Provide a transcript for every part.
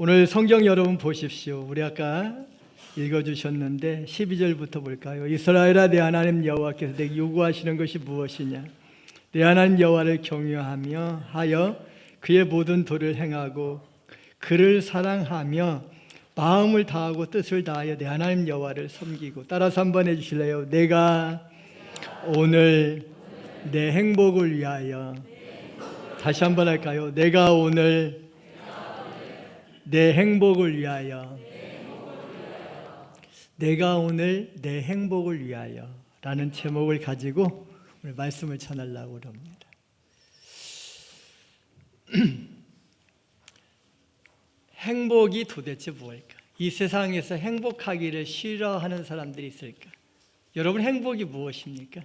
오늘 성경 여러분 보십시오. 우리 아까 읽어주셨는데 12절부터 볼까요? 이스라엘아, 내 하나님 여호와께서 내게 요구하시는 것이 무엇이냐? 내 하나님 여호와를 경외하며 하여 그의 모든 도를 행하고 그를 사랑하며 마음을 다하고 뜻을 다하여 내 하나님 여호와를 섬기고. 따라서 한번 해주실래요? 내가 오늘 내 행복을 위하여. 다시 한번 할까요? 내가 오늘 내 행복을 위하여. 내가 오늘 내 행복을 위하여 라는 제목을 가지고 오늘 말씀을 전하려고 합니다. 행복이 도대체 무엇일까? 이 세상에서 행복하기를 싫어하는 사람들이 있을까? 여러분, 행복이 무엇입니까?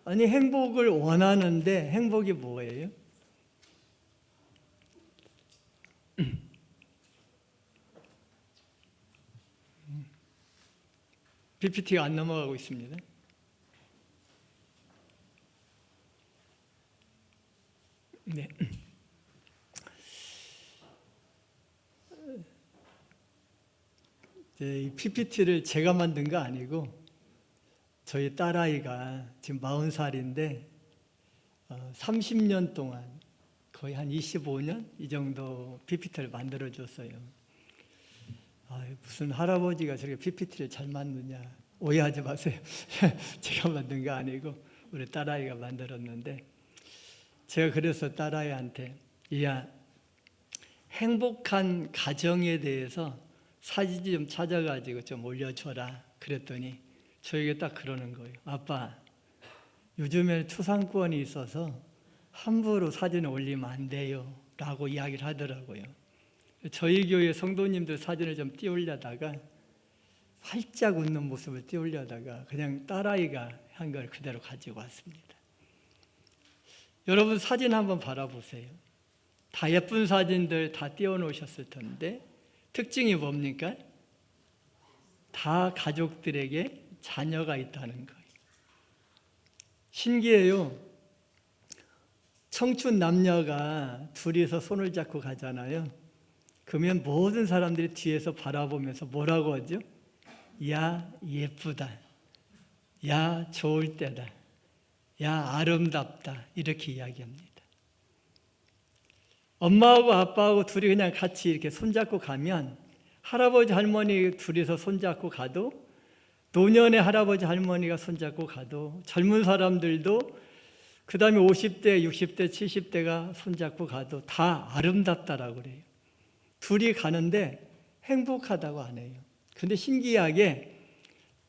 아니, 행복을 원하는데 행복이 뭐예요? PPT가 안 넘어가고 있습니다. 네. 이 PPT를 제가 만든 거 아니고 저희 딸아이가 지금 40살인데 30년 동안 거의 한 25년 이 정도 PPT를 만들어줬어요. 무슨 할아버지가 저렇게 PPT를 잘 만드냐 오해하지 마세요. 제가 만든 거 아니고 우리 딸아이가 만들었는데, 제가 그래서 딸아이한테 야, 행복한 가정에 대해서 사진 좀 찾아가지고 좀 올려줘라 그랬더니 저에게 딱 그러는 거예요. 아빠, 요즘에 초상권이 있어서 함부로 사진을 올리면 안 돼요 라고 이야기를 하더라고요. 저희 교회 성도님들 사진을 좀 띄우려다가 활짝 웃는 모습을 띄우려다가 그냥 딸아이가 한 걸 그대로 가지고 왔습니다. 여러분, 사진 한번 바라보세요. 다 예쁜 사진들 다 띄워놓으셨을 텐데 특징이 뭡니까? 다 가족들에게 자녀가 있다는 거예요. 신기해요. 청춘 남녀가 둘이서 손을 잡고 가잖아요. 그러면 모든 사람들이 뒤에서 바라보면서 뭐라고 하죠? 야, 예쁘다. 야, 좋을 때다. 야, 아름답다. 이렇게 이야기합니다. 엄마하고 아빠하고 둘이 그냥 같이 이렇게 손잡고 가면, 할아버지 할머니 둘이서 손잡고 가도, 노년의 할아버지 할머니가 손잡고 가도, 젊은 사람들도 그 다음에 50대, 60대, 70대가 손잡고 가도 다 아름답다라고 그래요. 둘이 가는데 행복하다고 안 해요. 근데 신기하게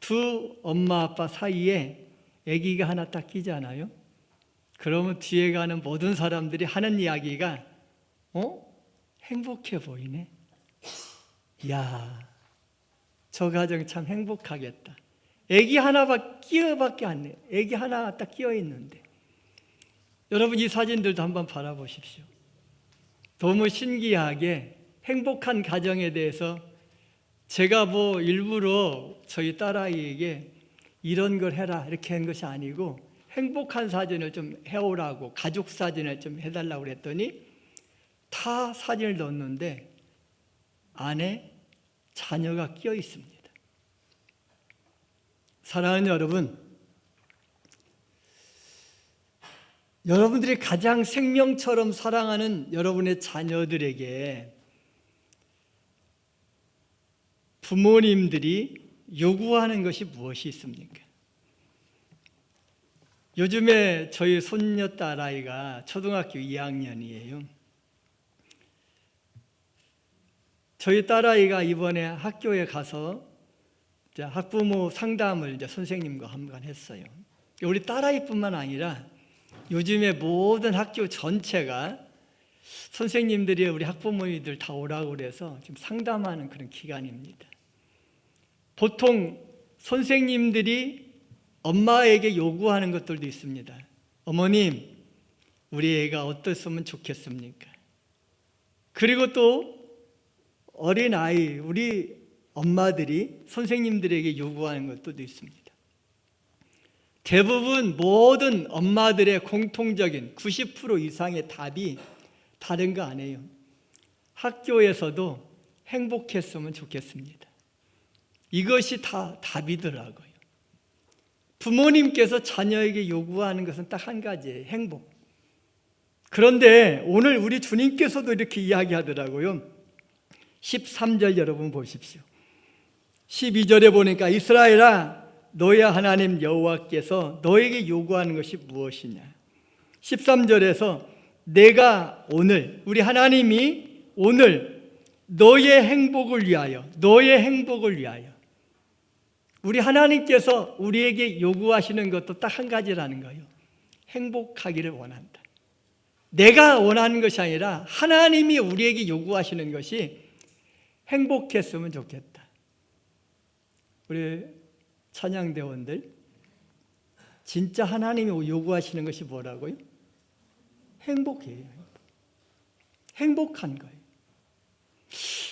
두 엄마 아빠 사이에 아기가 하나 딱 끼잖아요. 그러면 뒤에 가는 모든 사람들이 하는 이야기가 행복해 보이네. 야, 저 가정 참 행복하겠다. 아기 하나밖에 안 돼. 아기 하나 딱 끼어 있는데. 여러분, 이 사진들도 한번 바라보십시오. 너무 신기하게 행복한 가정에 대해서 제가 일부러 저희 딸아이에게 이런 걸 해라 이렇게 한 것이 아니고, 행복한 사진을 좀 해오라고, 가족 사진을 좀 해달라고 그랬더니 다 사진을 넣었는데 안에 자녀가 끼어 있습니다. 사랑하는 여러분, 여러분들이 가장 생명처럼 사랑하는 여러분의 자녀들에게 부모님들이 요구하는 것이 무엇이 있습니까? 요즘에 저희 손녀딸 아이가 초등학교 2학년이에요. 저희 딸아이가 이번에 학교에 가서 학부모 상담을 선생님과 한번 했어요. 우리 딸아이뿐만 아니라 요즘에 모든 학교 전체가 선생님들이 우리 학부모님들 다 오라고 그래서 지금 상담하는 그런 기간입니다. 보통 선생님들이 엄마에게 요구하는 것들도 있습니다. 어머님, 우리 애가 어땠으면 좋겠습니까? 그리고 또 어린아이, 우리 엄마들이 선생님들에게 요구하는 것도 있습니다. 대부분 모든 엄마들의 공통적인 90% 이상의 답이 다른 거 아니에요. 학교에서도 행복했으면 좋겠습니다. 이것이 다 답이더라고요. 부모님께서 자녀에게 요구하는 것은 딱 한 가지예요. 행복. 그런데 오늘 우리 주님께서도 이렇게 이야기하더라고요. 13절 여러분 보십시오. 12절에 보니까 이스라엘아 너의 하나님 여호와께서 너에게 요구하는 것이 무엇이냐. 13절에서 내가 오늘 우리 하나님이 오늘 너의 행복을 위하여 우리 하나님께서 우리에게 요구하시는 것도 딱 한 가지라는 거예요. 행복하기를 원한다. 내가 원하는 것이 아니라 하나님이 우리에게 요구하시는 것이 행복했으면 좋겠다. 우리 찬양대원들 진짜 하나님이 요구하시는 것이 뭐라고요? 행복해요. 행복한 거예요.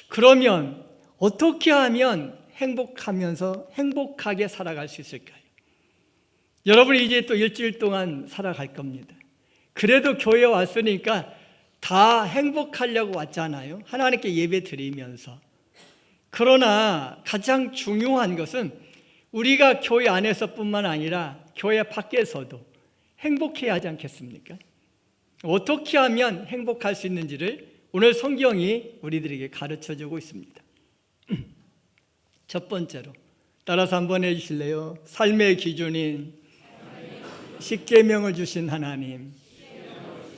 그러면 어떻게 하면 행복하면서 행복하게 살아갈 수 있을까요? 여러분이 이제 또 일주일 동안 살아갈 겁니다. 그래도 교회에 왔으니까 다 행복하려고 왔잖아요. 하나님께 예배 드리면서. 그러나 가장 중요한 것은 우리가 교회 안에서뿐만 아니라 교회 밖에서도 행복해야 하지 않겠습니까? 어떻게 하면 행복할 수 있는지를 오늘 성경이 우리들에게 가르쳐주고 있습니다. 첫 번째로 따라서 한번 해주실래요? 삶의 기준인 십계명을 주신 하나님.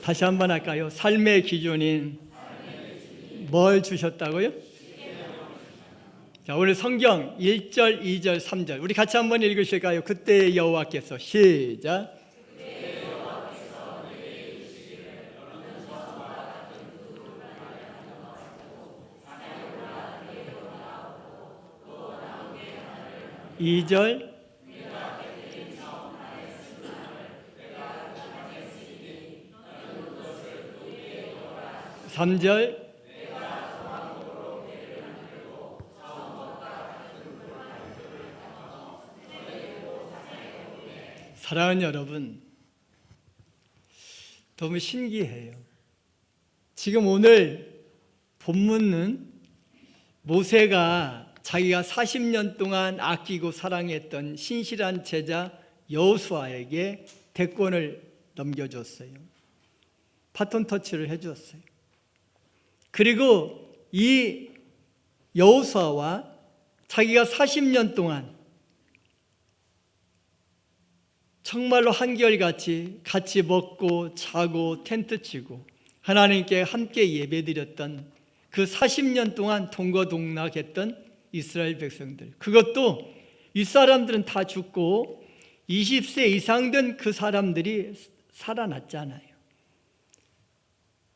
다시 한번 할까요? 삶의 기준인 뭘 주셨다고요? 자, 오늘 성경 1절, 2절, 3절 우리 같이 한번 읽으실까요? 그때 여호와께서 시작. 이절 3절 사랑하는 여러분, 너무 신기해요. 지금 오늘 본문은 모세가 자기가 40년 동안 아끼고 사랑했던 신실한 제자 여호수아에게 대권을 넘겨줬어요. 바톤 터치를 해주었어요. 그리고 이 여호수아와 자기가 40년 동안 정말로 한결같이 같이 먹고 자고 텐트 치고 하나님께 함께 예배드렸던 그 40년 동안 동거동락했던 이스라엘 백성들, 그것도 이 사람들은 다 죽고 20세 이상 된 그 사람들이 살아났잖아요.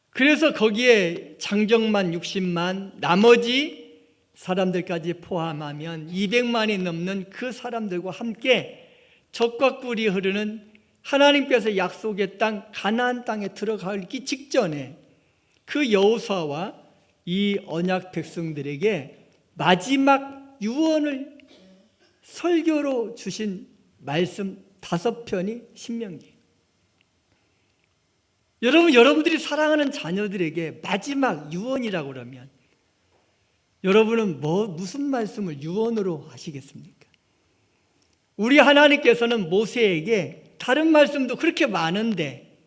그래서 거기에 장정만 60만, 나머지 사람들까지 포함하면 200만이 넘는 그 사람들과 함께 젖과 꿀이 흐르는 하나님께서 약속의 땅 가나안 땅에 들어가기 직전에 그 여호수아와 이 언약 백성들에게 마지막 유언을 설교로 주신 말씀 5편이 신명기예요. 여러분들이 사랑하는 자녀들에게 마지막 유언이라고 그러면 여러분은 무슨 말씀을 유언으로 하시겠습니까? 우리 하나님께서는 모세에게 다른 말씀도 그렇게 많은데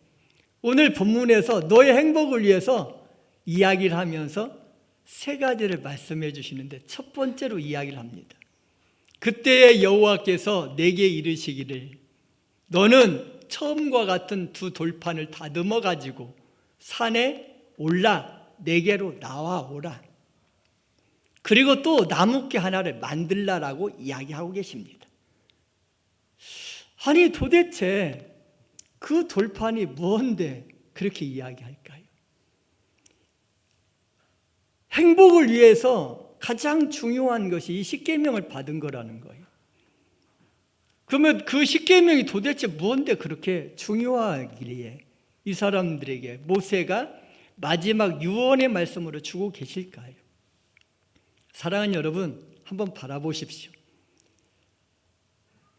오늘 본문에서 너의 행복을 위해서 이야기를 하면서 3가지를 말씀해 주시는데 첫 번째로 이야기를 합니다. 그때의 여호와께서 내게 이르시기를 너는 처음과 같은 2 돌판을 다듬어 가지고 산에 올라 내게로 나와오라. 그리고 또 나뭇게 하나를 만들라라고 이야기하고 계십니다. 아니 도대체 그 돌판이 뭔데 그렇게 이야기할까요? 행복을 위해서 가장 중요한 것이 이 십계명을 받은 거라는 거예요. 그러면 그 십계명이 도대체 뭔데 그렇게 중요하기에 이 사람들에게 모세가 마지막 유언의 말씀으로 주고 계실까요? 사랑하는 여러분, 한번 바라보십시오.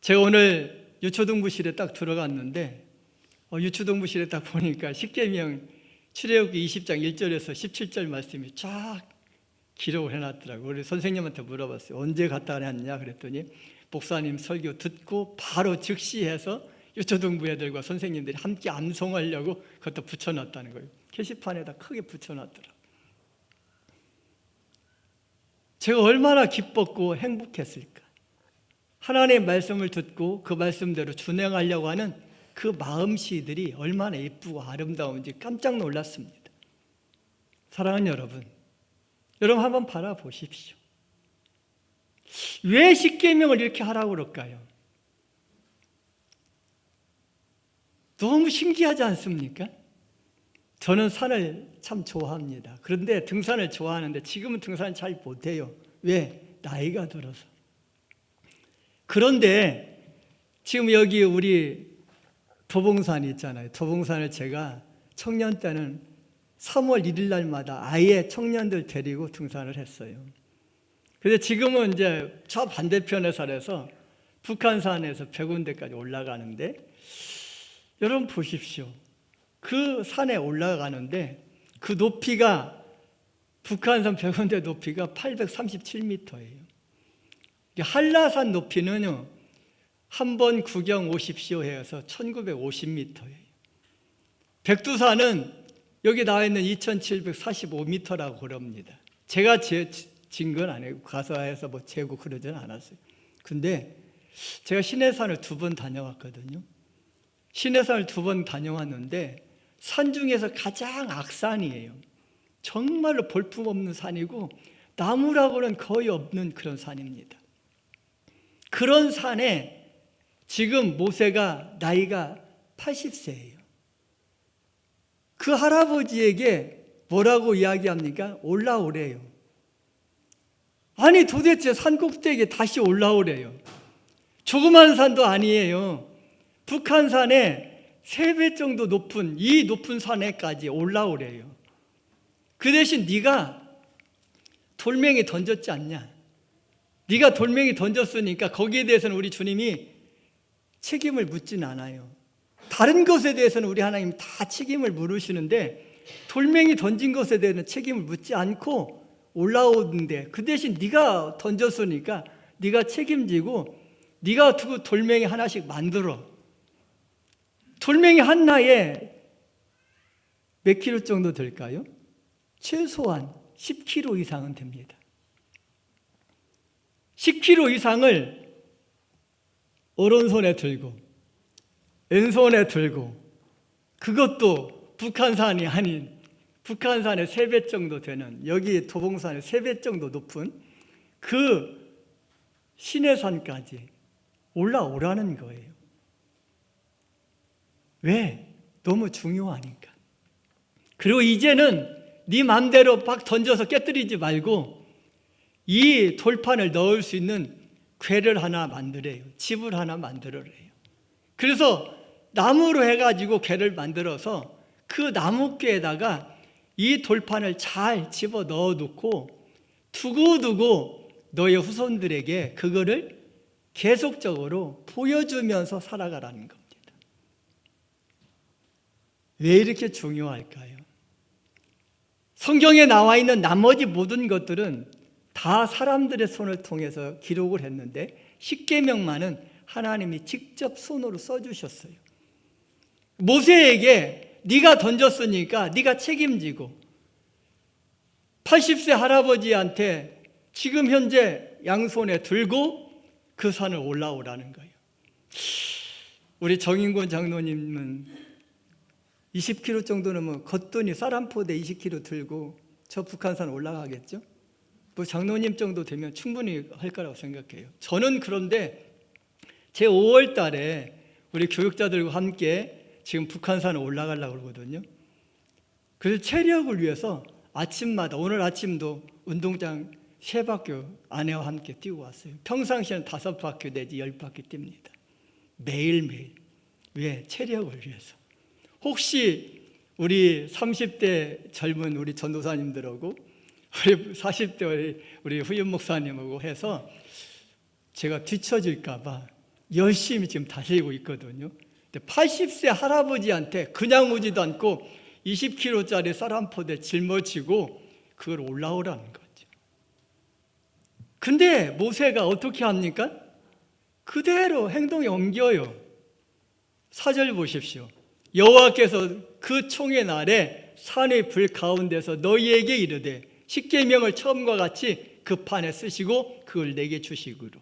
제가 오늘 유초등부실에 딱 들어갔는데 유초등부실에 딱 보니까 십계명 출애굽기 20장 1절에서 17절 말씀이 쫙 기록을 해놨더라고요. 우리 선생님한테 물어봤어요. 언제 갔다 왔냐 그랬더니 목사님 설교 듣고 바로 즉시해서 유초등부 애들과 선생님들이 함께 암송하려고 그것도 붙여놨다는 거예요. 게시판에다 크게 붙여놨더라고요. 제가 얼마나 기뻤고 행복했을까. 하나님의 말씀을 듣고 그 말씀대로 준행하려고 하는 그 마음씨들이 얼마나 예쁘고 아름다운지 깜짝 놀랐습니다. 사랑하는 여러분, 여러분 한번 바라보십시오. 왜 십계명을 이렇게 하라고 그럴까요? 너무 신기하지 않습니까? 저는 산을 참 좋아합니다. 그런데 등산을 좋아하는데 지금은 등산을 잘 못해요. 왜? 나이가 들어서. 그런데 지금 여기 우리 도봉산 있잖아요. 도봉산을 제가 청년 때는 3월 1일 날마다 아예 청년들 데리고 등산을 했어요. 근데 지금은 이제 저 반대편에 살아서 북한산에서 100군데까지 올라가는데 여러분 보십시오. 그 산에 올라가는데 그 높이가 북한산 100군데 높이가 837m예요. 한라산 높이는요. 한번 구경 오십시오 해서 1950m예요. 백두산은 여기 나와 있는 2745m라고 그럽니다. 제가 진 건 아니고 가서 해서 뭐 재고 그러지는 않았어요. 근데 제가 신해산을 2번 다녀왔거든요. 신해산을 2번 다녀왔는데 산 중에서 가장 악산이에요. 정말로 볼품없는 산이고 나무라고는 거의 없는 그런 산입니다. 그런 산에 지금 모세가 나이가 80세예요. 그 할아버지에게 뭐라고 이야기합니까? 올라오래요. 아니 도대체 산 꼭대기에 다시 올라오래요. 조그만 산도 아니에요. 북한산에 3배 정도 높은 이 높은 산에까지 올라오래요. 그 대신 네가 돌멩이 던졌지 않냐? 네가 돌멩이 던졌으니까 거기에 대해서는 우리 주님이 책임을 묻진 않아요. 다른 것에 대해서는 우리 하나님 다 책임을 물으시는데 돌멩이 던진 것에 대해서는 책임을 묻지 않고 올라오는데 그 대신 네가 던졌으니까 네가 책임지고 네가 두고 돌멩이 하나씩 만들어. 돌멩이 하나에 몇 킬로 정도 될까요? 최소한 10kg 이상은 됩니다. 10kg 이상을 오른손에 들고 왼손에 들고 그것도 북한산이 아닌 북한산의 3배 정도 되는 여기 도봉산의 3배 정도 높은 그 신해산까지 올라오라는 거예요. 왜? 너무 중요하니까. 그리고 이제는 네 맘대로 막 던져서 깨뜨리지 말고 이 돌판을 넣을 수 있는 궤를 하나 만들어요. 집을 하나 만들어래요. 그래서 나무로 해가지고 궤를 만들어서 그 나무궤에다가 이 돌판을 잘 집어 넣어 놓고 두고두고 너의 후손들에게 그거를 계속적으로 보여주면서 살아가라는 겁니다. 왜 이렇게 중요할까요? 성경에 나와 있는 나머지 모든 것들은 다 사람들의 손을 통해서 기록을 했는데 십계명만은 하나님이 직접 손으로 써주셨어요. 모세에게 네가 던졌으니까 네가 책임지고 80세 할아버지한테 지금 현재 양손에 들고 그 산을 올라오라는 거예요. 우리 정인권 장로님은 20km 정도는 뭐 걷더니 쌀 한 포대 20kg 들고 저 북한산 올라가겠죠? 뭐 장로님 정도 되면 충분히 할 거라고 생각해요. 저는 그런데 제 5월 달에 우리 교육자들과 함께 지금 북한산을 올라가려고 그러거든요. 그래서 체력을 위해서 아침마다 오늘 아침도 운동장 3바퀴 아내와 함께 뛰고 왔어요. 평상시에는 5바퀴 내지 10바퀴 뜁니다. 매일매일. 왜? 체력을 위해서. 혹시 우리 30대 젊은 우리 전도사님들하고 우리 40대 우리 후임 목사님하고 해서 제가 뒤처질까 봐 열심히 지금 달리고 있거든요. 80세 할아버지한테 그냥 오지도 않고 20kg짜리 쌀 한 포대 짊어지고 그걸 올라오라는 거죠. 근데 모세가 어떻게 합니까? 그대로 행동에 옮겨요. 4절 보십시오. 여호와께서 그 총의 날에 산의 불 가운데서 너희에게 이르되 십계명을 처음과 같이 그 판에 쓰시고 그걸 내게 주시기로.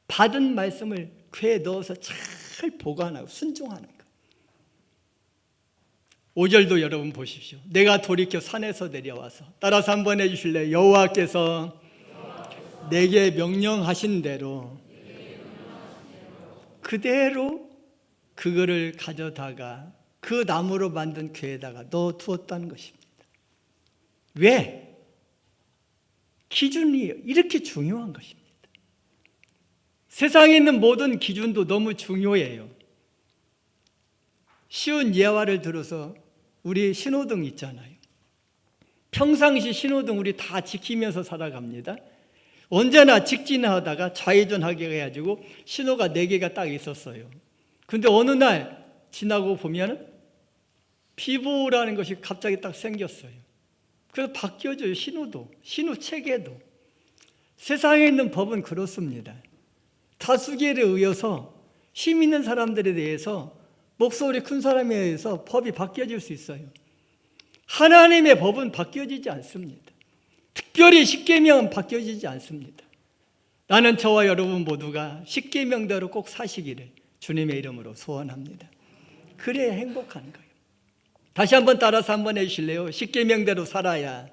받은 말씀을 궤에 넣어서 잘 보관하고 순종하는 거예요. 5절도 여러분 보십시오. 내가 돌이켜 산에서 내려와서 따라서 한번 해주실래요? 여호와께서 내게 명령하신 대로 그대로 그거를 가져다가 그 나무로 만든 궤에다가 넣어 두었다는 것입니다. 왜? 기준이 이렇게 중요한 것입니다. 세상에 있는 모든 기준도 너무 중요해요. 쉬운 예화를 들어서 우리 신호등 있잖아요. 평상시 신호등 우리 다 지키면서 살아갑니다. 언제나 직진하다가 좌회전하게 해가지고 신호가 4개가 딱 있었어요. 근데 어느 날 지나고 보면 비보라는 것이 갑자기 딱 생겼어요. 그래서 바뀌어져요. 신호도, 신호 체계도. 세상에 있는 법은 그렇습니다. 다수결에 의해서 힘 있는 사람들에 대해서 목소리 큰 사람에 의해서 법이 바뀌어질 수 있어요. 하나님의 법은 바뀌어지지 않습니다. 특별히 십계명은 바뀌어지지 않습니다. 나는 저와 여러분 모두가 십계명대로 꼭 사시기를 주님의 이름으로 소원합니다. 그래야 행복한 거예요. 다시 한번 따라서 한번 해주실래요? 십계명대로 살아야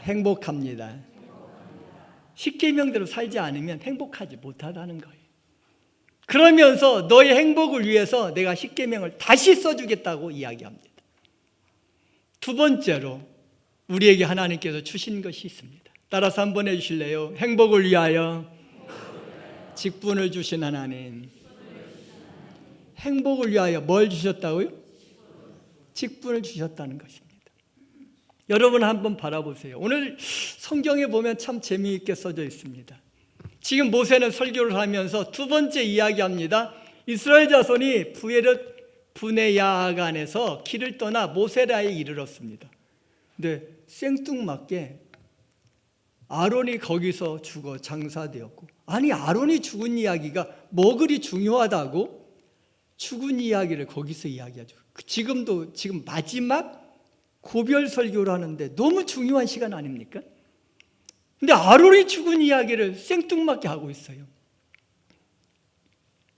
행복합니다. 십계명대로 살지 않으면 행복하지 못하다는 거예요. 그러면서 너의 행복을 위해서 내가 십계명을 다시 써주겠다고 이야기합니다. 두 번째로 우리에게 하나님께서 주신 것이 있습니다. 따라서 한번 해주실래요? 행복을 위하여 직분을 주신 하나님. 행복을 위하여 뭘 주셨다고요? 직분을 주셨다는 것입니다. 여러분 한번 바라보세요. 오늘 성경에 보면 참 재미있게 써져 있습니다. 지금 모세는 설교를 하면서 두 번째 이야기합니다. 이스라엘 자손이 부네야간에서 길을 떠나 모세라에 이르렀습니다. 근데 생뚱맞게 아론이 거기서 죽어 장사되었고, 아니 아론이 죽은 이야기가 뭐 그리 중요하다고 죽은 이야기를 거기서 이야기하죠. 지금 마지막 고별 설교를 하는데 너무 중요한 시간 아닙니까? 근데 아론이 죽은 이야기를 생뚱맞게 하고 있어요.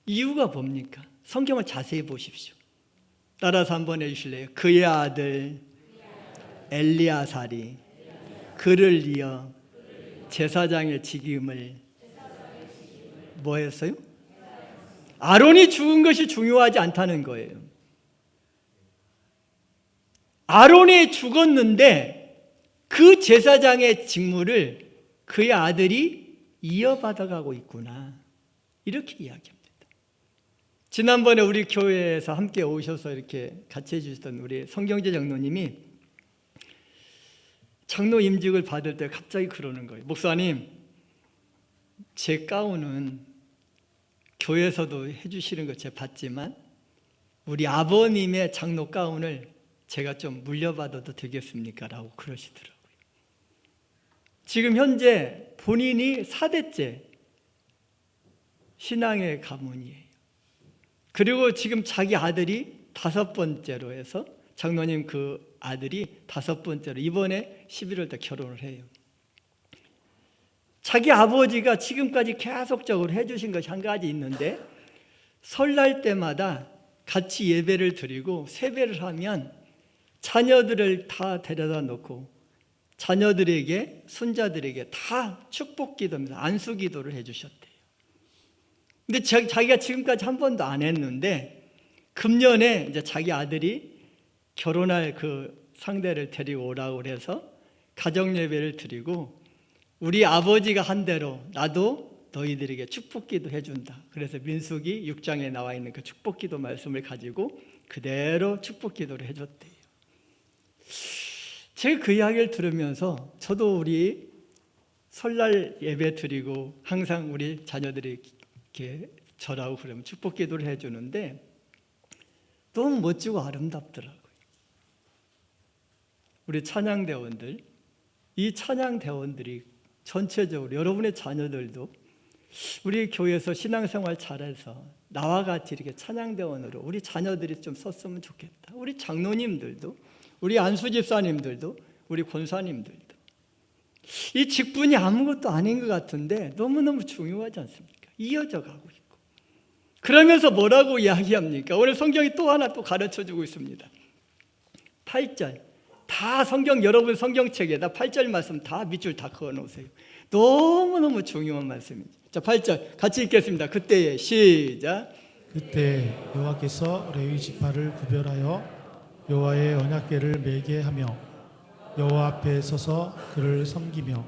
이유가 뭡니까? 성경을 자세히 보십시오. 따라서 한번 해주실래요? 그의 아들 엘리야살이 그를 이어 제사장의 직임을 뭐 했어요? 아론이 죽은 것이 중요하지 않다는 거예요. 아론이 죽었는데 그 제사장의 직무를 그의 아들이 이어받아가고 있구나, 이렇게 이야기합니다. 지난번에 우리 교회에서 함께 오셔서 이렇게 같이 해주셨던 우리 성경재 장로님이 장로 임직을 받을 때 갑자기 그러는 거예요. 목사님, 제 가운은 교회에서도 해주시는 거 제가 봤지만 우리 아버님의 장로 가운을 제가 좀 물려받아도 되겠습니까? 라고 그러시더라고요. 지금 현재 본인이 4대째 신앙의 가문이에요. 그리고 지금 자기 아들이 5번째로 해서 장로님 그 아들이 5번째로 이번에 11월 때 결혼을 해요. 자기 아버지가 지금까지 계속적으로 해주신 것이 한 가지 있는데, 설날 때마다 같이 예배를 드리고 세배를 하면 자녀들을 다 데려다 놓고 자녀들에게, 손자들에게 다 축복 기도면서 안수 기도를 해주셨대요. 근데 자기가 지금까지 한 번도 안 했는데 금년에 이제 자기 아들이 결혼할 그 상대를 데리고 오라고 그래서 가정 예배를 드리고, 우리 아버지가 한 대로 나도 너희들에게 축복기도 해준다. 그래서 민수기 6장에 나와 있는 그 축복기도 말씀을 가지고 그대로 축복기도를 해줬대요. 제가 그 이야기를 들으면서 저도 우리 설날 예배 드리고 항상 우리 자녀들이 이렇게 절하고 그러면 축복기도를 해주는데, 너무 멋지고 아름답더라고요. 우리 찬양대원들, 이 찬양대원들이 전체적으로 여러분의 자녀들도 우리 교회에서 신앙생활 잘해서 나와 같이 이렇게 찬양대원으로 우리 자녀들이 좀 섰으면 좋겠다. 우리 장로님들도, 우리 안수집사님들도, 우리 권사님들도. 이 직분이 아무것도 아닌 것 같은데 너무너무 중요하지 않습니까? 이어져 가고 있고. 그러면서 뭐라고 이야기합니까? 오늘 성경이 또 하나 또 가르쳐주고 있습니다. 8절. 다 성경, 여러분 성경책에다 8절 말씀 다 밑줄 다 그어놓으세요. 너무너무 중요한 말씀이죠. 자, 8절 같이 읽겠습니다. 그때에 시작. 그때 여호와께서 레위 지파를 구별하여 여호와의 언약궤를 매게 하며 여호와 앞에 서서 그를 섬기며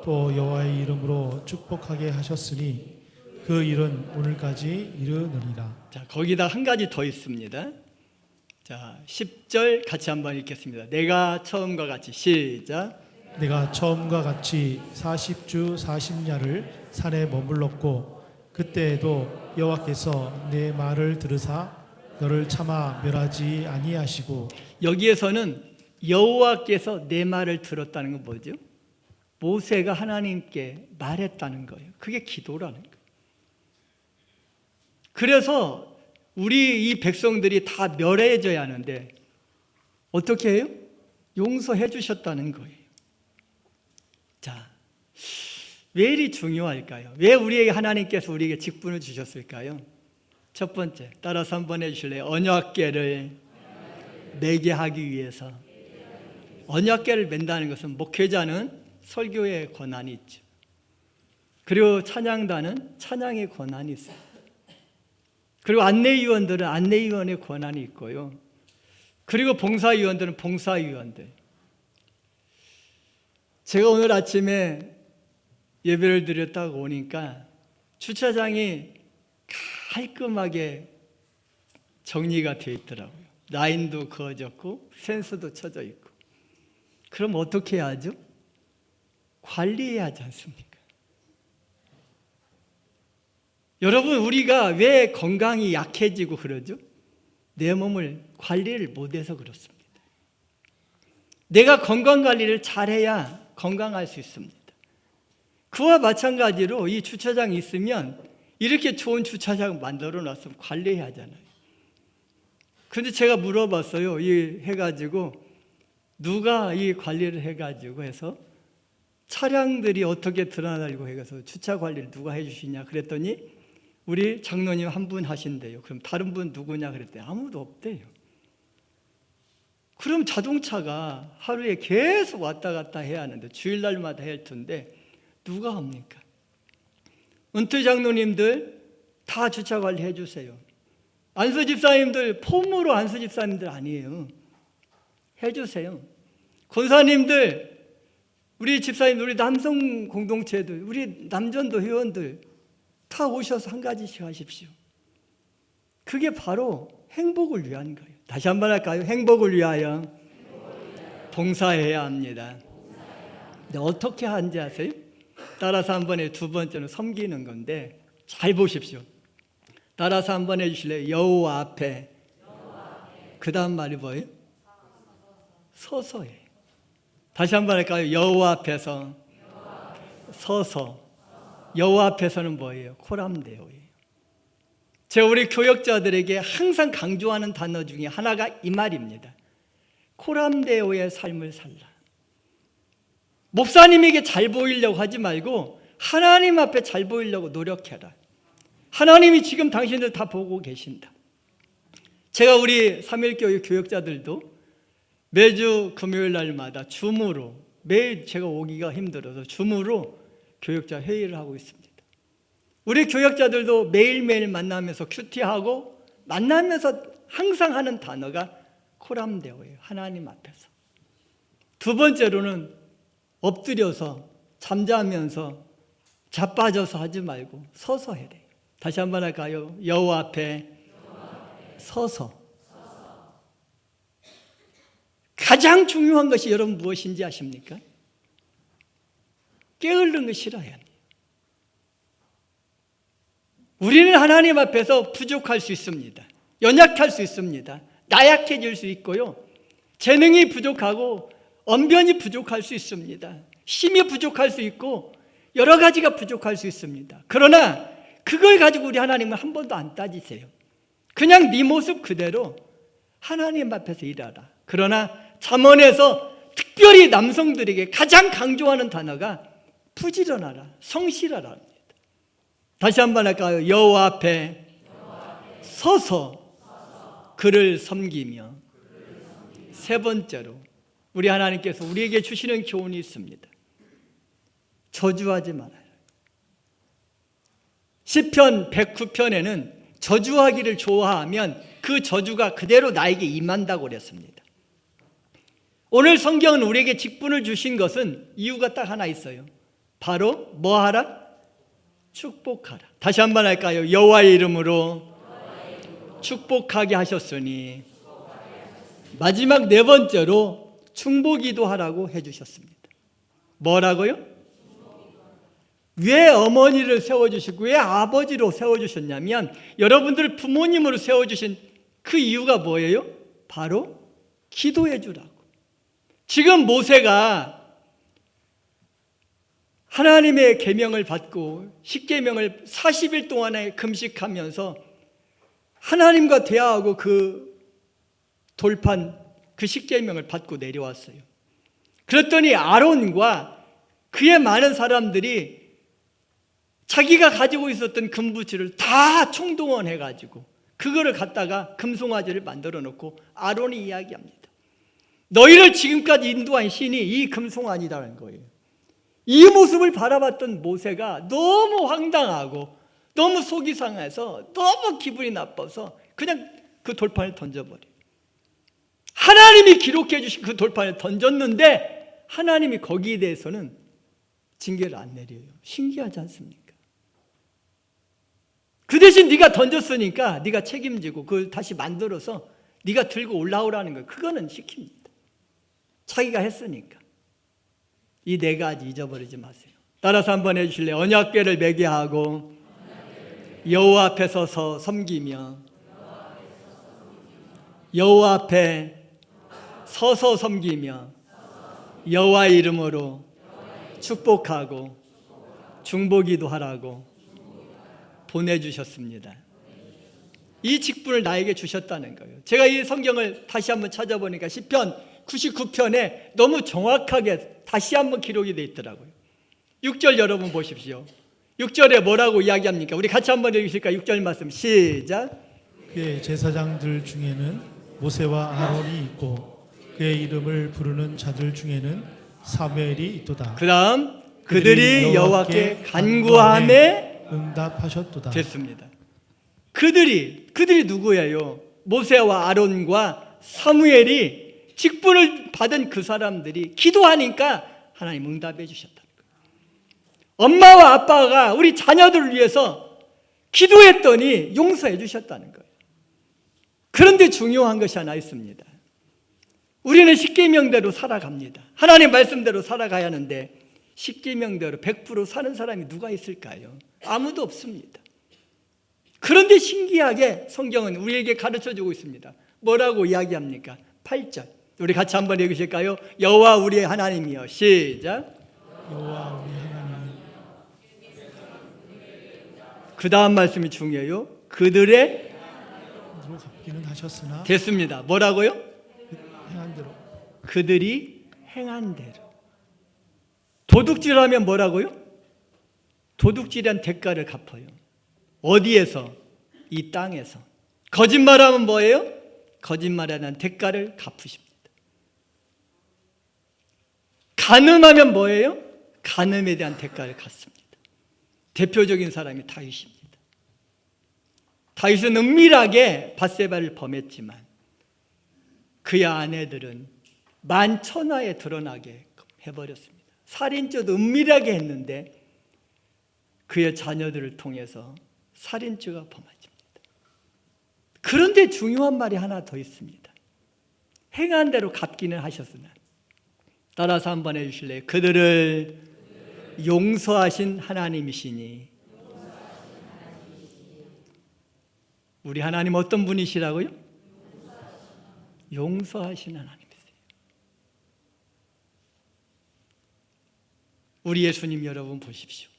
또 여호와의 이름으로 축복하게 하셨으니 그 일은 오늘까지 이르느니라. 자, 거기다 한 가지 더 있습니다. 자, 10절 같이 한번 읽겠습니다. 내가 처음과 같이 시작. 내가 처음과 같이 40주 40야를 산에 머물렀고 그때에도 여호와께서 내 말을 들으사 너를 차마 멸하지 아니하시고. 여기에서는 여호와께서 내 말을 들었다는 건 뭐죠? 모세가 하나님께 말했다는 거예요. 그게 기도라는 거예요. 그래서 우리 이 백성들이 다 멸해져야 하는데 어떻게 해요? 용서해 주셨다는 거예요. 자, 왜 이리 중요할까요? 왜 우리에게 하나님께서 우리에게 직분을 주셨을까요? 첫 번째, 따라서 한번 해주실래요? 언약궤를 매게 하기 위해서. 언약궤를 맨다는 것은 목회자는 설교의 권한이 있죠. 그리고 찬양단은 찬양의 권한이 있어요. 그리고 안내위원들은 안내위원의 권한이 있고요. 그리고 봉사위원들은 봉사위원들. 제가 오늘 아침에 예배를 드렸다고 오니까 주차장이 깔끔하게 정리가 되어 있더라고요. 라인도 그어졌고 센서도 쳐져 있고. 그럼 어떻게 해야죠? 관리해야 하지 않습니까? 여러분, 우리가 왜 건강이 약해지고 그러죠? 내 몸을 관리를 못해서 그렇습니다. 내가 건강관리를 잘해야 건강할 수 있습니다. 그와 마찬가지로 이 주차장이 있으면 이렇게 좋은 주차장 만들어 놨으면 관리해야 하잖아요. 근데 제가 물어봤어요. 이 해가지고 누가 이 관리를 해가지고 해서 차량들이 어떻게 드러나고 해서 주차 관리를 누가 해주시냐 그랬더니 우리 장로님 한 분 하신대요. 그럼 다른 분 누구냐 그랬더니 아무도 없대요. 그럼 자동차가 하루에 계속 왔다 갔다 해야 하는데 주일날마다 해야 할 텐데 누가 합니까? 은퇴 장로님들 다 주차 관리 해주세요. 안수 집사님들 폼으로 안수 집사님들 아니에요. 해주세요. 권사님들, 우리 집사님, 우리 남성 공동체들, 우리 남전도 회원들 다 오셔서 한 가지씩 하십시오. 그게 바로 행복을 위한 거예요. 다시 한번 할까요? 행복을 위하여 봉사해야 합니다. 근데 어떻게 하는지 아세요? 따라서 한번 해. 두 번째는 섬기는 건데 잘 보십시오. 따라서 한번 해주실래요? 여호와 앞에. 그 다음 말이 뭐예요? 서서해. 다시 한번 할까요? 여호와 앞에서 서서. 여호와 앞에서는 뭐예요? 코람데오예요. 제가 우리 교역자들에게 항상 강조하는 단어 중에 하나가 이 말입니다. 코람데오의 삶을 살라. 목사님에게 잘 보이려고 하지 말고 하나님 앞에 잘 보이려고 노력해라. 하나님이 지금 당신들 다 보고 계신다. 제가 우리 3.1교회 교역자들도 매주 금요일 날마다 줌으로, 매일 제가 오기가 힘들어서 줌으로 교역자 회의를 하고 있습니다. 우리 교역자들도 매일매일 만나면서 큐티하고 만나면서 항상 하는 단어가 코람데오예요. 하나님 앞에서. 두 번째로는 엎드려서 잠자면서 자빠져서 하지 말고 서서 해야 돼요. 다시 한번 할까요? 여호와 앞에 서서. 가장 중요한 것이 여러분 무엇인지 아십니까? 게으른 거 싫어해야 돼요. 우리는 하나님 앞에서 부족할 수 있습니다. 연약할 수 있습니다. 나약해질 수 있고요. 재능이 부족하고 언변이 부족할 수 있습니다. 힘이 부족할 수 있고 여러 가지가 부족할 수 있습니다. 그러나 그걸 가지고 우리 하나님은 한 번도 안 따지세요. 그냥 네 모습 그대로 하나님 앞에서 일하라. 그러나 잠언에서 특별히 남성들에게 가장 강조하는 단어가 부지런하라, 성실하라 합니다. 다시 한번 할까요? 여호와 앞에 서서 그를 섬기며. 세 번째로 우리 하나님께서 우리에게 주시는 교훈이 있습니다. 저주하지 말아요. 시편 109편에는 저주하기를 좋아하면 그 저주가 그대로 나에게 임한다고 그랬습니다. 오늘 성경은 우리에게 직분을 주신 것은 이유가 딱 하나 있어요. 바로 뭐 하라? 축복하라. 다시 한번 할까요? 여호와의 이름으로 축복하게 하셨으니. 마지막 네 번째로 중보기도 하라고 해주셨습니다. 뭐라고요? 왜 어머니를 세워주시고 왜 아버지로 세워주셨냐면 여러분들 부모님으로 세워주신 그 이유가 뭐예요? 바로 기도해 주라고. 지금 모세가 하나님의 계명을 받고 10계명을 40일 동안에 금식하면서 하나님과 대화하고 그 돌판 그 10계명을 받고 내려왔어요. 그랬더니 아론과 그의 많은 사람들이 자기가 가지고 있었던 금부치를 다 총동원해가지고 그거를 갖다가 금송아지를 만들어 놓고 아론이 이야기합니다. 너희를 지금까지 인도한 신이 이 금송아지라는 거예요. 이 모습을 바라봤던 모세가 너무 황당하고 너무 속이 상해서 너무 기분이 나빠서 그냥 그 돌판을 던져버려요. 하나님이 기록해 주신 그 돌판을 던졌는데 하나님이 거기에 대해서는 징계를 안 내려요. 신기하지 않습니까? 그 대신 네가 던졌으니까 네가 책임지고 그걸 다시 만들어서 네가 들고 올라오라는 거예요. 그거는 시킵니다. 자기가 했으니까. 이 네 가지 잊어버리지 마세요. 따라서 한번 해주실래요? 언약궤를 매게 하고 여호와 앞에 서서 섬기며. 여호와 앞에 서서 섬기며 여호와의 이름으로 축복하고 중보기도 하라고 보내주셨습니다. 이 직분을 나에게 주셨다는 거예요. 제가 이 성경을 다시 한번 찾아보니까 시편 99편에 너무 정확하게 다시 한번 기록이 되어 있더라고요. 6절 여러분 보십시오. 6절에 뭐라고 이야기합니까? 우리 같이 한번 읽으실까요? 6절 말씀 시작. 그의 제사장들 중에는 모세와 아론이 있고 그의 이름을 부르는 자들 중에는 사무엘이 있도다. 그 다음 그들이 여호와께 간구함에 응답하셨도다. 됐습니다. 그들이 누구예요? 모세와 아론과 사무엘이 직분을 받은 그 사람들이 기도하니까 하나님 응답해 주셨다는 거예요. 엄마와 아빠가 우리 자녀들을 위해서 기도했더니 용서해 주셨다는 거예요. 그런데 중요한 것이 하나 있습니다. 우리는 십계명대로 살아갑니다. 하나님 말씀대로 살아가야 하는데 십계명대로 100% 사는 사람이 누가 있을까요? 아무도 없습니다. 그런데 신기하게 성경은 우리에게 가르쳐주고 있습니다. 뭐라고 이야기합니까? 8절 우리 같이 한번 읽으실까요? 여호와 우리의 하나님이여. 시작. 여호와 우리 하나님. 그 다음 말씀이 중요해요. 그들의 대로 갚기는 하셨으나 됐습니다. 뭐라고요? 행한 대로. 그들이 행한 대로. 도둑질하면 뭐라고요? 도둑질한 대가를 갚아요. 어디에서? 이 땅에서. 거짓말하면 뭐예요? 거짓말에 대한 대가를 갚으십니다. 간음하면 뭐예요? 간음에 대한 대가를 갚습니다. 대표적인 사람이 다윗입니다. 다윗은 은밀하게 밧세바를 범했지만 그의 아내들은 만천하에 드러나게 해버렸습니다. 살인죄도 은밀하게 했는데 그의 자녀들을 통해서 살인죄가 범해집니다. 그런데 중요한 말이 하나 더 있습니다. 행한 대로 갚기는 하셨으나. 따라서 한번 해주실래요? 그들을 용서하신 하나님이시니. 우리 하나님 어떤 분이시라고요? 용서하시는 하나님이세요. 우리 예수님 여러분 보십시오.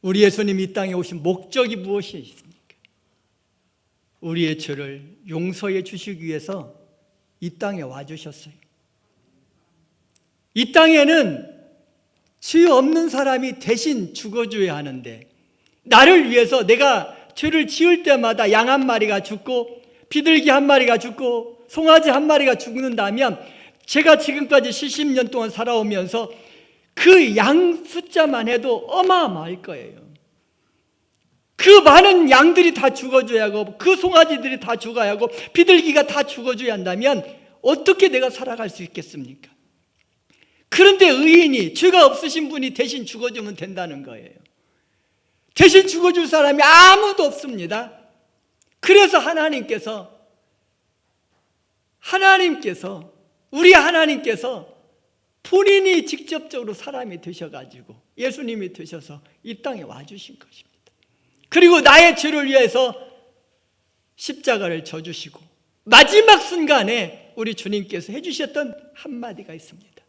우리 예수님 이 땅에 오신 목적이 무엇이 있습니까? 우리의 죄를 용서해 주시기 위해서 이 땅에 와주셨어요. 이 땅에는 죄 없는 사람이 대신 죽어줘야 하는데, 나를 위해서 내가 죄를 지을 때마다 양 한 마리가 죽고 비둘기 한 마리가 죽고 송아지 한 마리가 죽는다면, 제가 지금까지 70년 동안 살아오면서 그 양 숫자만 해도 어마어마할 거예요. 그 많은 양들이 다 죽어줘야 하고, 그 송아지들이 다 죽어야 하고, 비둘기가 다 죽어줘야 한다면 어떻게 내가 살아갈 수 있겠습니까? 그런데 의인이, 죄가 없으신 분이 대신 죽어주면 된다는 거예요. 대신 죽어줄 사람이 아무도 없습니다. 그래서 우리 하나님께서 본인이 직접적으로 사람이 되셔가지고 예수님이 되셔서 이 땅에 와주신 것입니다. 그리고 나의 죄를 위해서 십자가를 져주시고, 마지막 순간에 우리 주님께서 해주셨던 한마디가 있습니다.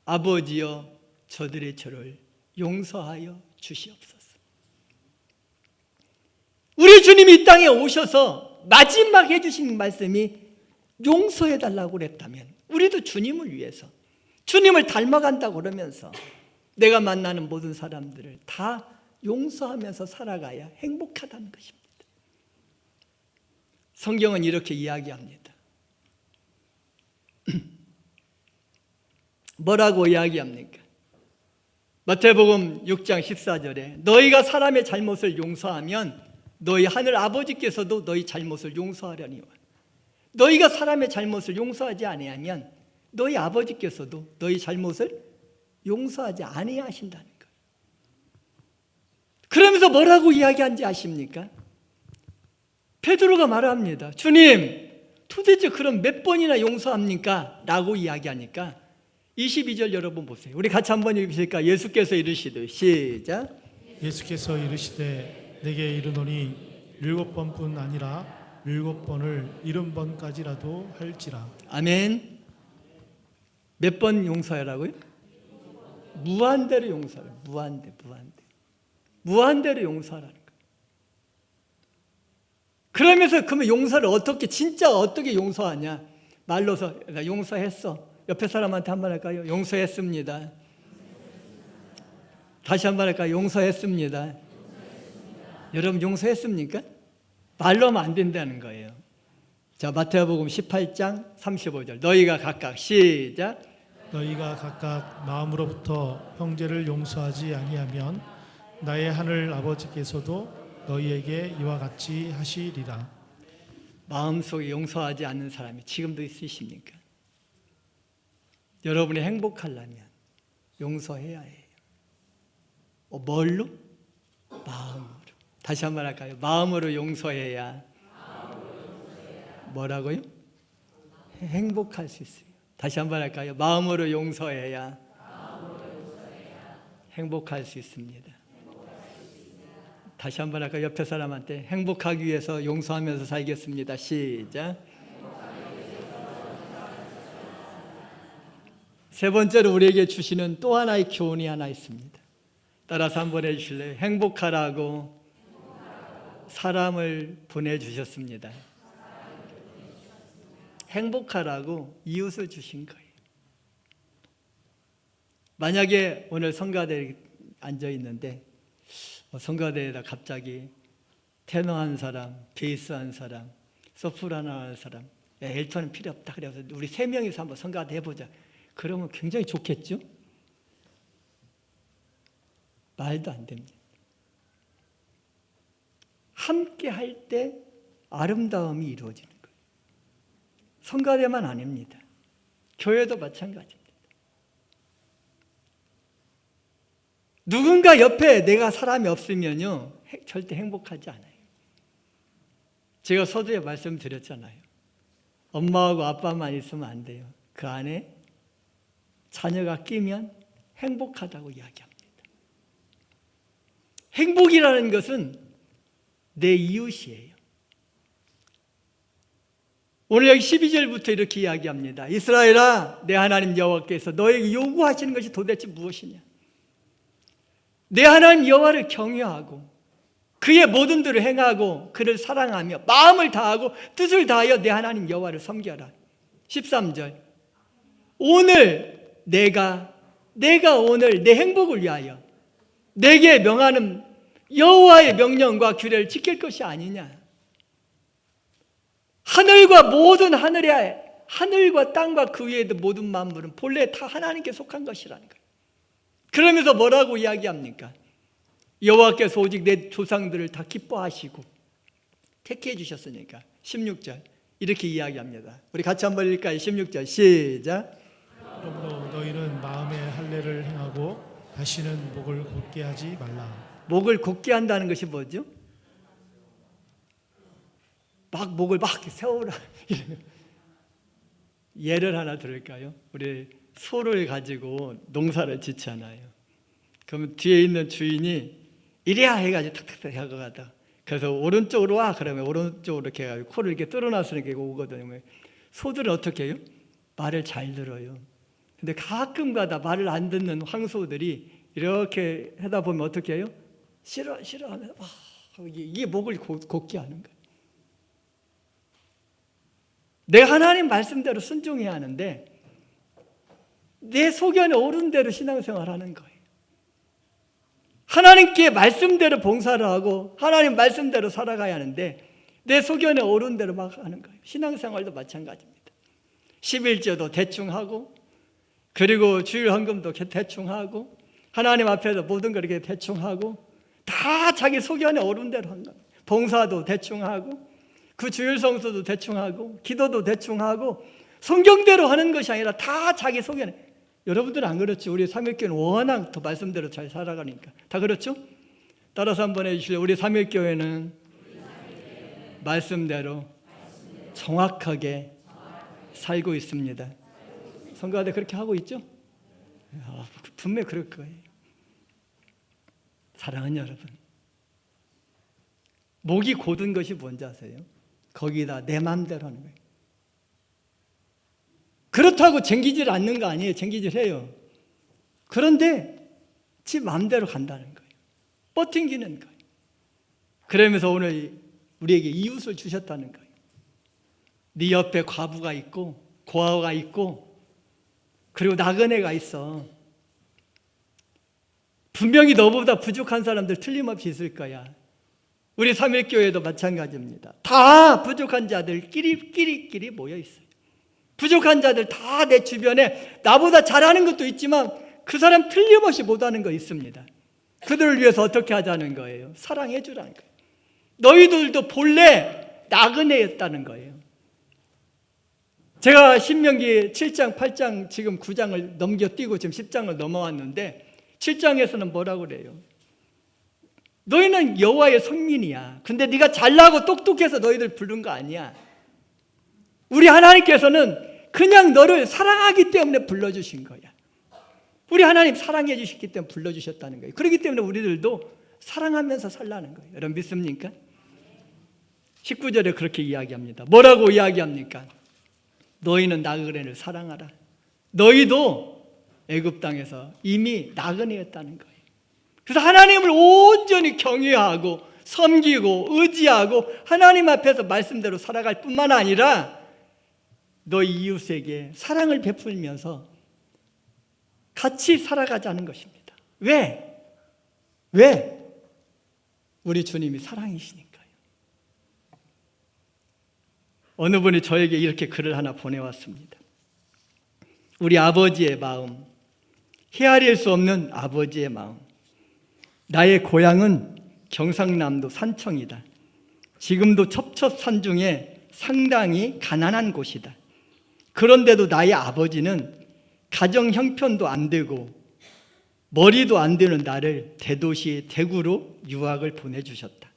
아버지여, 저들의 죄를 용서하여 주시옵소서. 우리 주님이 이 땅에 오셔서 마지막 해주신 말씀이 용서해달라고 그랬다면, 우리도 주님을 위해서, 주님을 닮아간다고 그러면서 내가 만나는 모든 사람들을 다 용서하면서 살아가야 행복하다는 것입니다. 성경은 이렇게 이야기합니다. 뭐라고 이야기합니까? 마태복음 6장 14절에 너희가 사람의 잘못을 용서하면 너희 하늘 아버지께서도 너희 잘못을 용서하려니와, 너희가 사람의 잘못을 용서하지 아니하면 너희 아버지께서도 너희 잘못을 용서하지 아니하신다는 거예요. 그러면서 뭐라고 이야기한지 아십니까? 베드로가 말합니다. 주님, 도대체 그럼 몇 번이나 용서합니까? 라고 이야기하니까 22절 여러분 보세요. 우리 같이 한번 읽으실까? 예수께서 이르시되, 시작. 예수께서 이르시되 내게 이르노니 7번뿐 아니라 7번을 70번까지라도 할지라. 아멘. 몇 번 용서하라고요? 무한대로 용서하라. 무한대로 용서하라는 거예요. 그러면서 그러면 용서를 진짜 어떻게 용서하냐? 말로서 나 용서했어. 옆에 사람한테 한 번 할까요? 용서했습니다. 다시 한 번 할까요? 용서했습니다. 여러분 용서했습니까? 말로 하면 안 된다는 거예요. 자, 마태복음 18장 35절. 너희가 각각, 시작. 너희가 각각 마음으로부터 형제를 용서하지 아니하면 나의 하늘 아버지께서도 너희에게 이와 같이 하시리라. 마음속에 용서하지 않는 사람이 지금도 있으십니까? 여러분이 행복하려면 용서해야 해요. 뭘로? 마음으로. 다시 한 번 할까요? 마음으로 용서해야. 뭐라고요? 행복할 수 있어요. 다시 한 번 할까요? 마음으로 용서해야 행복할 수 있습니다. 다시 한 번 할까요? 옆에 사람한테 행복하기 위해서 용서하면서 살겠습니다. 시작. 세 번째로 우리에게 주시는 또 하나의 교훈이 하나 있습니다. 따라서 한번 해주실래요? 행복하라고 사람을 보내주셨습니다. 행복하라고 이웃을 주신 거예요. 만약에 오늘 성가대에 앉아 있는데 성가대에다 갑자기 테너 한 사람, 베이스 한 사람, 소프라노 한 사람, 엘턴은 필요 없다 그래서 우리 세 명이서 한번 성가대 해보자. 그러면 굉장히 좋겠죠? 말도 안 됩니다. 함께 할 때 아름다움이 이루어지는 거예요. 성가대만 아닙니다. 교회도 마찬가지입니다. 누군가 옆에 내가 사람이 없으면요, 절대 행복하지 않아요. 제가 서두에 말씀드렸잖아요. 엄마하고 아빠만 있으면 안 돼요. 그 안에 자녀가 끼면 행복하다고 이야기합니다. 행복이라는 것은 내 이웃이에요. 오늘 여기 12절부터 이렇게 이야기합니다. 이스라엘아, 내 하나님 여호와께서 너에게 요구하시는 것이 도대체 무엇이냐? 내 하나님 여호와를 경외하고 그의 모든 대로 행하고 그를 사랑하며 마음을 다하고 뜻을 다하여 내 하나님 여호와를 섬겨라. 13절, 오늘 내가 오늘 내 행복을 위하여 내게 명하는 여호와의 명령과 규례를 지킬 것이 아니냐? 하늘과 땅과 그 위에 있는 모든 만물은 본래 다 하나님께 속한 것이라는 거예요. 그러면서 뭐라고 이야기합니까? 여호와께서 오직 내 조상들을 다 기뻐하시고 택해 주셨으니까. 16절 이렇게 이야기합니다. 우리 같이 한번 읽을까요? 16절 시작. 그러므로 너희는 마음의 할례를 행하고 다시는 목을 곧게 하지 말라. 목을 곧게 한다는 것이 뭐죠? 막 목을 막 세우라. 예를 하나 들을까요? 우리 소를 가지고 농사를 짓잖아요. 그러면 뒤에 있는 주인이 이래야 해가지고 탁탁탁 하고 가다. 그래서 오른쪽으로 와 그러면 오른쪽으로 이렇게 해가지고 코를 이렇게 뚫어놨으니까 이렇게 오거든요. 소들은 어떻게 해요? 말을 잘 들어요. 근데 가끔가다 말을 안 듣는 황소들이 이렇게 하다 보면 어떻게 해요? 싫어 하면 이게 목을 곧게 하는 거예요. 내가 하나님 말씀대로 순종해야 하는데 내 소견에 오른 대로 신앙생활 하는 거예요. 하나님께 말씀대로 봉사를 하고 하나님 말씀대로 살아가야 하는데 내 소견에 오른 대로 막 하는 거예요. 신앙생활도 마찬가지입니다. 11조도 대충 하고 그리고 주일 헌금도 대충 하고 하나님 앞에서 모든 걸 이렇게 대충 하고 다 자기 소견에 오른 대로 한 거예요. 봉사도 대충 하고 그 주일 성수도 대충 하고 기도도 대충 하고 성경대로 하는 것이 아니라 다 자기 소견에. 여러분들은 안 그렇죠? 우리 삼일교회는 워낙 더 말씀대로 잘 살아가니까 다 그렇죠? 따라서 한번 해주실래요? 우리 삼일교회는 말씀대로 정확하게 살고 있습니다. 성가대 그렇게 하고 있죠? 분명히 그럴 거예요. 사랑하는 여러분, 목이 곧은 것이 뭔지 아세요? 거기다 내 마음대로 하는 거예요. 그렇다고 쟁기질 않는 거 아니에요. 쟁기질 해요. 그런데 지 마음대로 간다는 거예요. 버팅기는 거예요. 그러면서 오늘 우리에게 이웃을 주셨다는 거예요. 네 옆에 과부가 있고 고아가 있고 그리고 나그네가 있어. 분명히 너보다 부족한 사람들 틀림없이 있을 거야. 우리 삼일교회도 마찬가지입니다. 다 부족한 자들 끼리 모여 있어요. 부족한 자들 다 내 주변에 나보다 잘하는 것도 있지만 그 사람 틀림없이 못하는 거 있습니다. 그들을 위해서 어떻게 하자는 거예요? 사랑해 주라는 거예요. 너희들도 본래 나그네였다는 거예요. 제가 신명기 7장, 8장, 지금 9장을 넘겨뛰고 지금 10장을 넘어왔는데 7장에서는 뭐라고 그래요? 너희는 여호와의 성민이야. 근데 네가 잘나고 똑똑해서 너희들 부른 거 아니야. 우리 하나님께서는 그냥 너를 사랑하기 때문에 불러주신 거야. 우리 하나님 사랑해 주셨기 때문에 불러주셨다는 거예요. 그렇기 때문에 우리들도 사랑하면서 살라는 거예요. 여러분 믿습니까? 19절에 그렇게 이야기합니다. 뭐라고 이야기합니까? 너희는 나그네를 사랑하라. 너희도 애굽 땅에서 이미 나그네였다는 거예요. 그래서 하나님을 온전히 경외하고 섬기고 의지하고 하나님 앞에서 말씀대로 살아갈 뿐만 아니라 너희 이웃에게 사랑을 베풀면서 같이 살아가자는 것입니다. 왜? 우리 주님이 사랑이시니까요. 어느 분이 저에게 이렇게 글을 하나 보내왔습니다. 우리 아버지의 마음, 헤아릴 수 없는 아버지의 마음. 나의 고향은 경상남도 산청이다. 지금도 첩첩산 중에 상당히 가난한 곳이다. 그런데도 나의 아버지는 가정 형편도 안 되고 머리도 안 되는 나를 대도시 대구로 유학을 보내주셨다.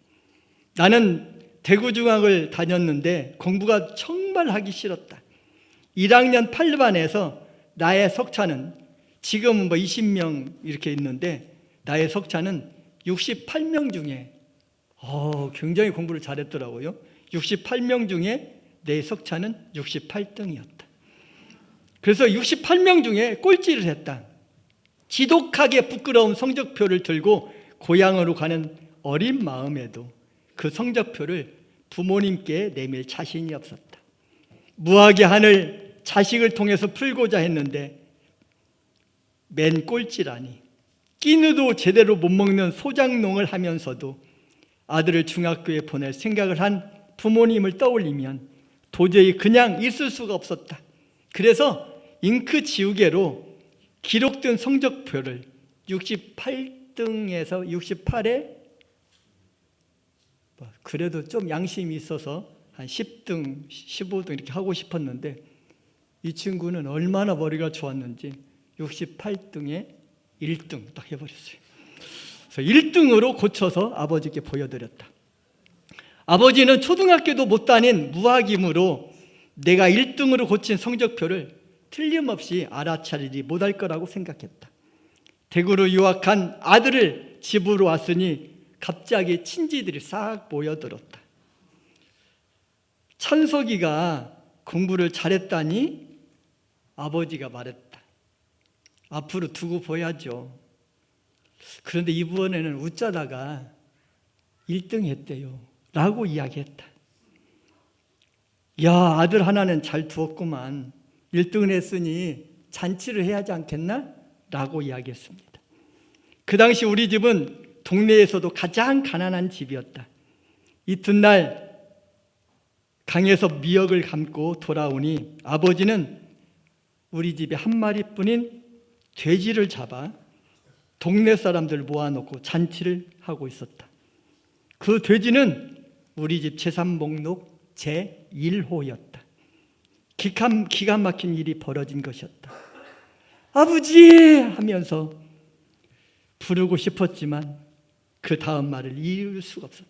나는 대구 중학을 다녔는데 공부가 정말 하기 싫었다. 1학년 8반에서 나의 석차는 지금은 20명 이렇게 있는데 나의 석차는 68명 중에 굉장히 공부를 잘했더라고요. 68명 중에 내 석차는 68등이었다. 그래서 68명 중에 꼴찌를 했다. 지독하게 부끄러운 성적표를 들고 고향으로 가는 어린 마음에도 그 성적표를 부모님께 내밀 자신이 없었다. 무학의 한을 자식을 통해서 풀고자 했는데 맨 꼴찌라니. 끼니도 제대로 못 먹는 소장농을 하면서도 아들을 중학교에 보낼 생각을 한 부모님을 떠올리면 도저히 그냥 있을 수가 없었다. 그래서 잉크 지우개로 기록된 성적표를 68등에서 68에 그래도 좀 양심이 있어서 한 10등, 15등 이렇게 하고 싶었는데 이 친구는 얼마나 머리가 좋았는지 68등에 1등 딱 해버렸어요. 그래서 1등으로 고쳐서 아버지께 보여드렸다. 아버지는 초등학교도 못 다닌 무학이므로 내가 1등으로 고친 성적표를 틀림없이 알아차리지 못할 거라고 생각했다. 대구로 유학한 아들을 집으로 왔으니 갑자기 친지들이 싹 모여들었다. 찬석이가 공부를 잘했다니 아버지가 말했다. 앞으로 두고 보야죠. 그런데 이번에는 웃자다가 1등 했대요 라고 이야기했다. 야, 아들 하나는 잘 두었구만. 1등을 했으니 잔치를 해야 하지 않겠나? 라고 이야기했습니다. 그 당시 우리 집은 동네에서도 가장 가난한 집이었다. 이튿날 강에서 미역을 감고 돌아오니 아버지는 우리 집에 한 마리뿐인 돼지를 잡아 동네 사람들 모아놓고 잔치를 하고 있었다. 그 돼지는 우리 집 재산 목록 제1호였다. 기가 막힌 일이 벌어진 것이었다. 아버지! 하면서 부르고 싶었지만 그 다음 말을 이을 수가 없었다.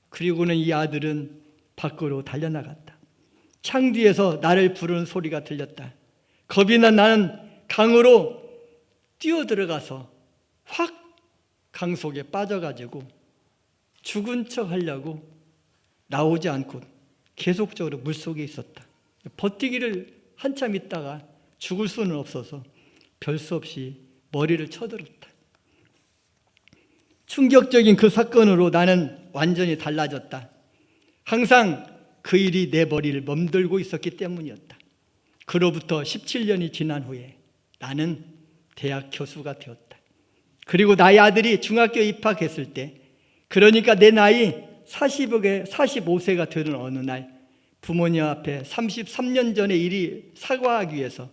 그리고는 이 아들은 밖으로 달려나갔다. 창 뒤에서 나를 부르는 소리가 들렸다. 겁이 난 나는 강으로 뛰어들어가서 확 강 속에 빠져가지고 죽은 척 하려고 나오지 않고 계속적으로 물속에 있었다. 버티기를 한참 있다가 죽을 수는 없어서 별 수 없이 머리를 쳐들었다. 충격적인 그 사건으로 나는 완전히 달라졌다. 항상 그 일이 내 머리를 멍들고 있었기 때문이었다. 그로부터 17년이 지난 후에 나는 대학 교수가 되었다. 그리고 나의 아들이 중학교 입학했을 때, 그러니까 내 나이 45세가 되는 어느 날 부모님 앞에 33년 전의 일이 사과하기 위해서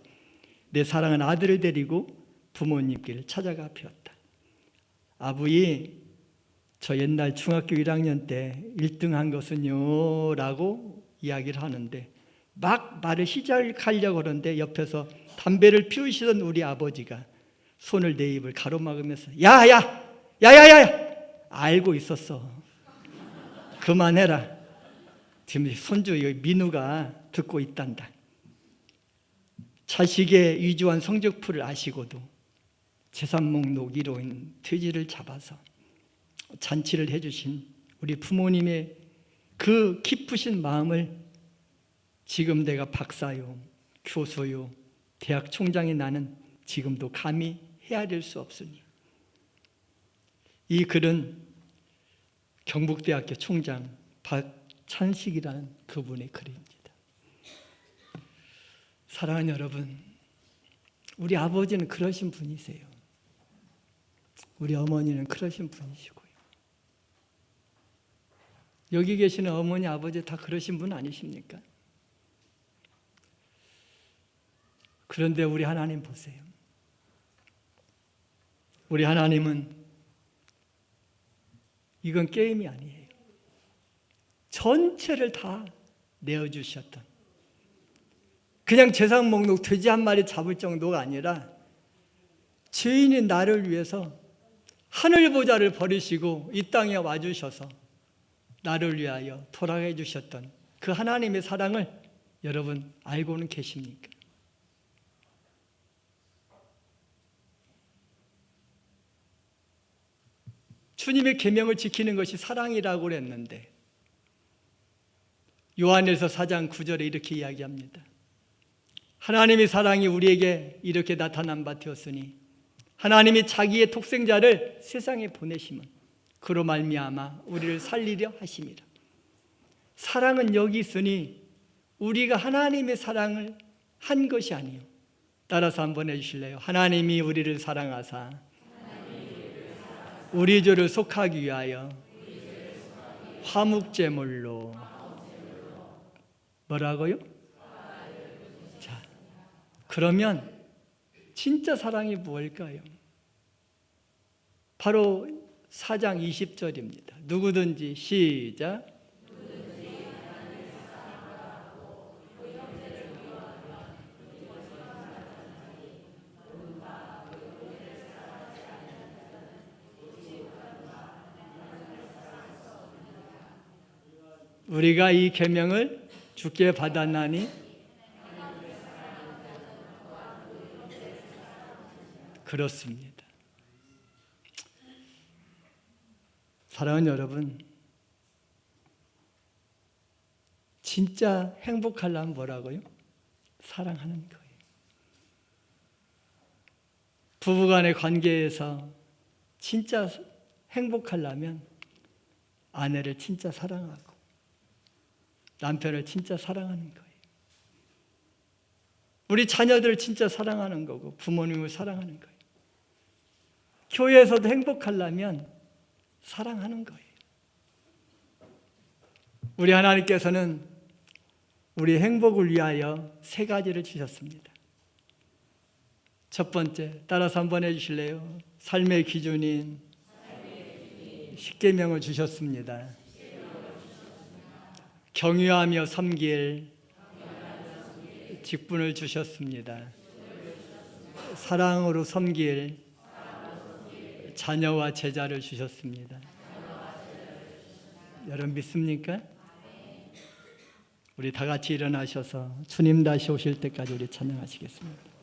내 사랑하는 아들을 데리고 부모님께 찾아가 뵈었다. 아버지, 저 옛날 중학교 1학년 때 1등 한 것은요 라고 이야기를 하는데 막 말을 시작하려고 하는데 옆에서 담배를 피우시던 우리 아버지가 손을 내 입을 가로막으면서 야야야야야야 알고 있었어. 그만해라. 지금 손주 민우가 듣고 있단다. 자식의 위조한 성적표를 아시고도 재산 목록 1호인 돼지를 잡아서 잔치를 해주신 우리 부모님의 그 깊으신 마음을 지금 내가 박사요, 교수요, 대학 총장이 나는 지금도 감히 헤아릴 수 없으니. 이 글은 경북대학교 총장 박찬식이라는 그분의 글입니다. 사랑하는 여러분, 우리 아버지는 그러신 분이세요. 우리 어머니는 그러신 분이시고요. 여기 계시는 어머니, 아버지 다 그러신 분 아니십니까? 그런데 우리 하나님 보세요. 우리 하나님은 이건 게임이 아니에요. 전체를 다 내어주셨던, 그냥 재산 목록 돼지 한 마리 잡을 정도가 아니라 죄인인 나를 위해서 하늘 보좌를 버리시고 이 땅에 와주셔서 나를 위하여 돌아가 주셨던 그 하나님의 사랑을 여러분 알고는 계십니까? 주님의 계명을 지키는 것이 사랑이라고 그랬는데 요한일서 4장 9절에 이렇게 이야기합니다. 하나님의 사랑이 우리에게 이렇게 나타난 바 되었으니 하나님이 자기의 독생자를 세상에 보내심은 그로 말미암아 우리를 살리려 하심이라. 사랑은 여기 있으니 우리가 하나님의 사랑을 한 것이 아니요. 따라서 한번 해주실래요? 하나님이 우리를 사랑하사 우리 죄를 속하기 위하여 화목제물로 뭐라고요? 자, 그러면 진짜 사랑이 무엇일까요? 바로 4장 20절입니다. 누구든지 시작. 우리가 이 계명을 주께 받았나니 그렇습니다. 사랑하는 여러분, 진짜 행복하려면 뭐라고요? 사랑하는 거예요. 부부간의 관계에서 진짜 행복하려면 아내를 진짜 사랑하고 남편을 진짜 사랑하는 거예요. 우리 자녀들을 진짜 사랑하는 거고 부모님을 사랑하는 거예요. 교회에서도 행복하려면 사랑하는 거예요. 우리 하나님께서는 우리 행복을 위하여 3가지를 주셨습니다. 첫 번째, 따라서 한번 해주실래요? 삶의 기준인 10계명을 주셨습니다. 경유하며 섬길 직분을 주셨습니다. 사랑으로 섬길 자녀와 제자를 주셨습니다. 여러분 믿습니까? 우리 다 같이 일어나셔서 주님 다시 오실 때까지 우리 찬양하시겠습니다.